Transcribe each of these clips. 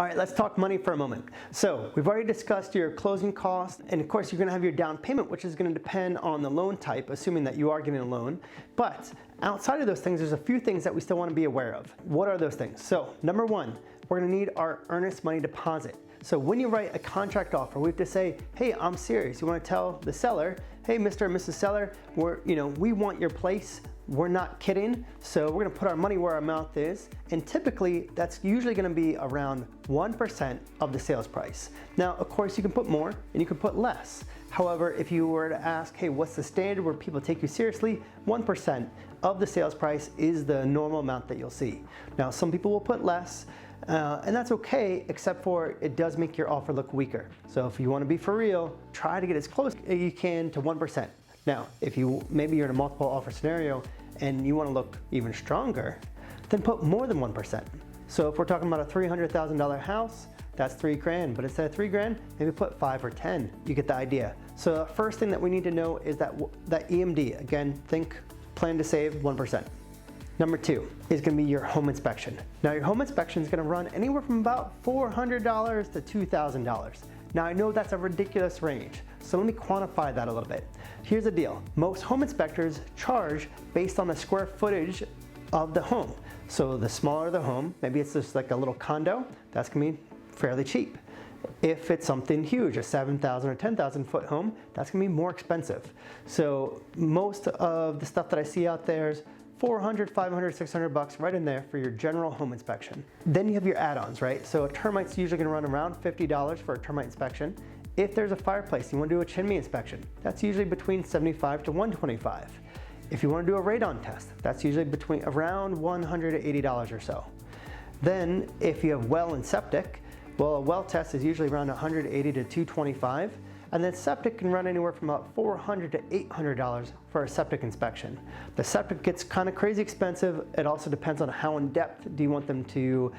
All right, let's talk money for a moment. So we've already discussed your closing costs, and of course you're gonna have your down payment, which is gonna depend on the loan type, assuming that you are getting a loan. But outside of those things, there's a few things that we still wanna be aware of. What are those things? So number one, we're gonna need our earnest money deposit. So when you write a contract offer, we have to say, hey, I'm serious. You wanna tell the seller, hey, Mr. and Mrs. Seller, we want your place. We're not kidding. So we're gonna put our money where our mouth is. And typically that's usually gonna be around 1% of the sales price. Now, of course you can put more and you can put less. However, if you were to ask, hey, what's the standard where people take you seriously? 1% of the sales price is the normal amount that you'll see. Now, some people will put less, and that's okay, except for it does make your offer look weaker. So if you wanna be for real, try to get as close as you can to 1%. Now, if maybe you're in a multiple offer scenario and you wanna look even stronger, then put more than 1%. So if we're talking about a $300,000 house, that's $3,000, but instead of $3,000, maybe put 5 or 10. You get the idea. So the first thing that we need to know is that EMD, again, plan to save 1%. Number two is gonna be your home inspection. Now your home inspection is gonna run anywhere from about $400 to $2,000. Now I know that's a ridiculous range, so let me quantify that a little bit. Here's the deal. Most home inspectors charge based on the square footage of the home. So the smaller the home, maybe it's just like a little condo, that's gonna be fairly cheap. If it's something huge, a 7,000 or 10,000 foot home, that's gonna be more expensive. So most of the stuff that I see out there is 400, 500, 600 bucks right in there for your general home inspection. Then you have your add-ons, right? So a termite's usually gonna run around $50 for a termite inspection. If there's a fireplace, you wanna do a chimney inspection, that's usually between $75 to $125. If you wanna do a radon test, that's usually around $180 or so. Then if you have well and septic, well, a well test is usually around $180 to $225. And then septic can run anywhere from about $400 to $800 for a septic inspection. The septic gets kind of crazy expensive. It also depends on how in depth do you want them to,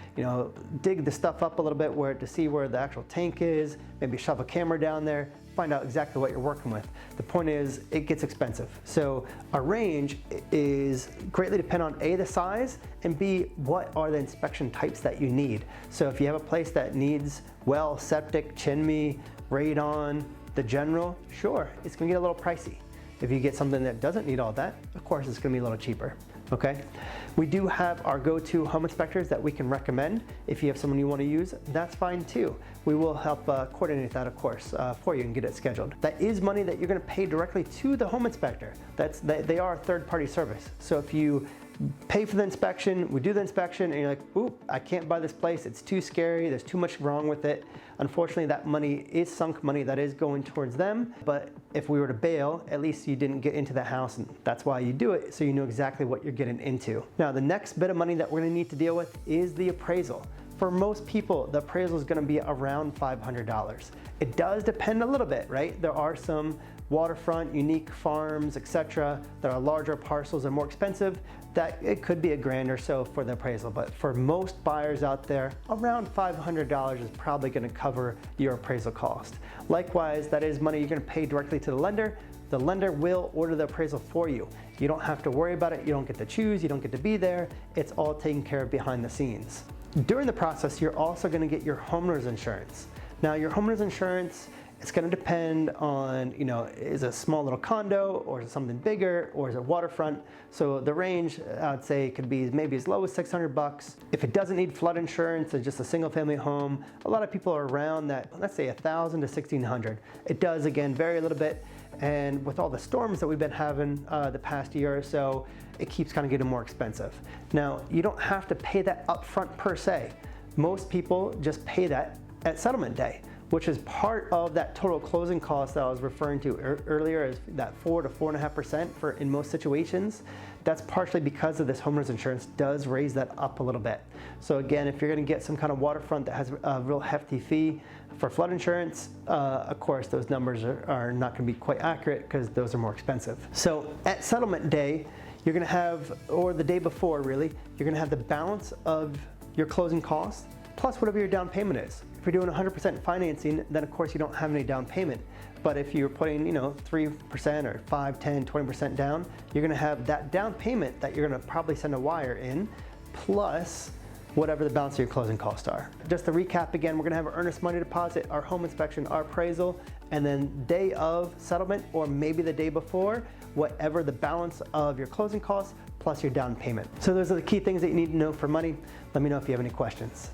dig the stuff up a little bit to see where the actual tank is, maybe shove a camera down there, find out exactly what you're working with. The point is, it gets expensive. So a range is greatly dependent on A, the size, and B, what are the inspection types that you need. So if you have a place that needs well, septic, chimney, radon, the general, sure, it's gonna get a little pricey. If you get something that doesn't need all that, of course it's gonna be a little cheaper, okay? We do have our go-to home inspectors that we can recommend. If you have someone you wanna use, that's fine too. We will help coordinate that, of course, for you and get it scheduled. That is money that you're gonna pay directly to the home inspector. They are a third-party service. So if you pay for the inspection, we do the inspection, and you're like, oop, I can't buy this place, it's too scary, there's too much wrong with it. Unfortunately, that money is sunk money that is going towards them, but if we were to bail, at least you didn't get into the house, and that's why you do it, so you know exactly what you're getting into. Now, the next bit of money that we're gonna need to deal with is the appraisal. For most people, the appraisal is gonna be around $500. It does depend a little bit, right? There are some waterfront, unique farms, etc., that are larger parcels and more expensive, that it could be $1,000 or so for the appraisal. But for most buyers out there, around $500 is probably gonna cover your appraisal cost. Likewise, that is money you're gonna pay directly to the lender. The lender will order the appraisal for you. You don't have to worry about it, you don't get to choose, you don't get to be there. It's all taken care of behind the scenes. During the process, you're also gonna get your homeowner's insurance. Now, your homeowner's insurance, it's gonna depend on, is it a small little condo, or is it something bigger, or is it waterfront? So the range, I'd say, could be maybe as low as 600 bucks. If it doesn't need flood insurance, it's just a single family home, a lot of people are around that, let's say 1,000 to 1,600. It does, again, vary a little bit. And with all the storms that we've been having the past year or so, it keeps kind of getting more expensive. Now, you don't have to pay that upfront per se. Most people just pay that at settlement day, which is part of that total closing cost that I was referring to earlier, as that 4 to 4.5% in most situations. That's partially because of this homeowner's insurance does raise that up a little bit. So again, if you're gonna get some kind of waterfront that has a real hefty fee for flood insurance, of course those numbers are not gonna be quite accurate because those are more expensive. So at settlement day, you're gonna have, or the day before really, you're gonna have the balance of your closing costs plus whatever your down payment is. If you're doing 100% financing, then of course you don't have any down payment. But if you're putting 3% or 5, 10, 20% down, you're gonna have that down payment that you're gonna probably send a wire in, plus whatever the balance of your closing costs are. Just to recap again, we're gonna have our earnest money deposit, our home inspection, our appraisal, and then day of settlement, or maybe the day before, whatever the balance of your closing costs plus your down payment. So those are the key things that you need to know for money. Let me know if you have any questions.